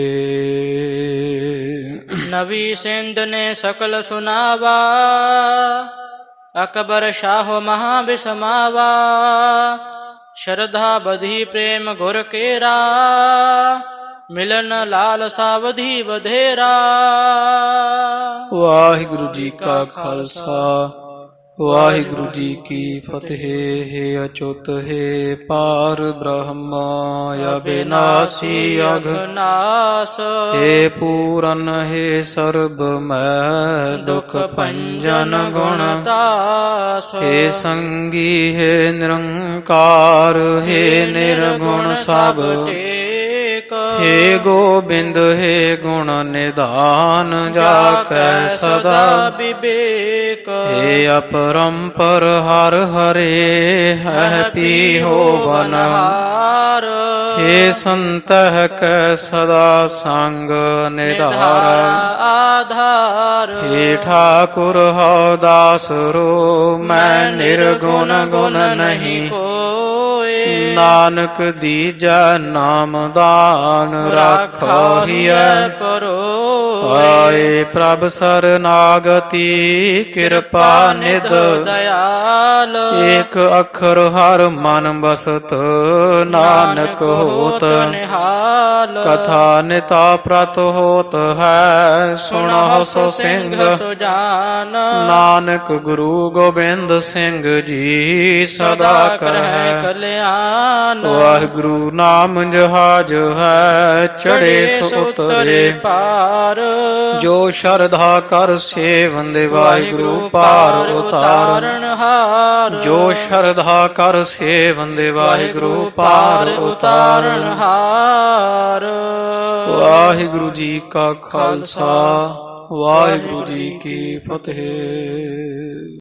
ਨਵੀ ਸਿੰਧ ਨੇ ਸਕਲ ਸੁਨਾਵਾ, ਅਕਬਰ ਸ਼ਾਹ ਮਹਾ ਬਿਸਮਾਵਾ। ਸ਼ਰਧਾ ਬਧੀ ਪ੍ਰੇਮ ਗੁਰ ਕੇਰਾ, ਮਿਲਨ ਲਾਲਸਾ ਵਧੀ ਵਧੇਰਾ। ਵਾਹਿਗੁਰੂ ਜੀ ਕਾ ਖਾਲਸਾ, ਵਾਹਿਗੁਰੂ ਜੀ ਕੀ ਫਤਿਹ। ਹੈ ਅਚੁੱਤ ਹੈ ਪਾਰ ਬ੍ਰਹਮ, ਅਬਿਨਾਸੀ ਅਘਨਾਸ। ਹੈ ਪੂਰਨ ਹੈ ਸਰਬ ਮੈਂ, ਦੁਖ ਭੰਜਨ ਗੁਣ ਤਾਸ। ਹੈ ਸੰਗੀ ਹੈ ਨਿਰੰਕਾਰ, ਹੈ ਨਿਰਗੁਣ ਸਭ ਟੇਕ। ਹੈ ਗੋਬਿੰਦ ਹੈ ਗੁਣ ਨਿਧਾਨ, ਜਾ ਕੈ ਸਦਾ ਵਿਵੇਕ। ਹੈ ਅਪਰੰਪਰ ਹਰ ਹਰੇ, ਹੈ ਪੀਹੋ ਬਨਹਾਰ। ਹੈ ਸੰਤਹਿ ਕੈ ਸਦਾ ਸੰਗ ਨਿਧਾਰ ਆਧਾਰ। ਹੈ ਠਾਕੁਰ ਹਉ ਦਾਸ रो, ਮੈਂ ਨਿਰਗੁਣ ਗੁਣ ਨਹੀਂ ਕੋਇ। ਨਾਨਕ ਦੀਜੈ ਨਾਮ ਦਾਨ, ਰਾਖੋ ਹਿਐ ਪਰੋਇ। ਆਏ ਪ੍ਰਭ ਸਰਨਾਗਤੀ, ਕਿਰਪਾ ਨਿਧ ਦਇਆਲ। ਏਕ ਅੱਖਰ ਹਰ ਮਨ ਬਸਤ, ਨਾਨਕ ਹੋਤ ਨਿਹਾਲ। ਕਥਾ ਨਿਤਾ ਪ੍ਰਤ ਹੋਤ ਹੈ, ਸੁਣੋ ਸੋ ਸਿੰਘ ਸੁਜਾਨ। ਨਾਨਕ ਗੁਰੂ ਗੋਬਿੰਦ ਸਿੰਘ ਜੀ, ਸਦਾ ਕਰਹਿ ਕਲਿਆਣ। ਵਾਹਿਗੁਰੂ ਨਾਮ ਜਹਾਜ ਹੈ, ਚੜੇ ਸੋ ਉਤਰੇ ਪਾਰ। ਜੋ ਸ਼ਰਧਾ ਕਰ ਸੇਵੰਦੇ, ਵਾਹਿਗੁਰੂ ਪਾਰ ਉਤਾਰਨ ਹਾਰ। ਜੋ ਸ਼ਰਧਾ ਕਰ ਸੇਵੰਦੇ, ਵਾਹਿਗੁਰੂ ਪਾਰ ਉਤਾਰਨ ਹਾਰ। ਵਾਹਿਗੁਰੂ ਜੀ ਕਾ ਖਾਲਸਾ, ਵਾਹਿਗੁਰੂ ਜੀ ਕੀ ਫਤਿਹ।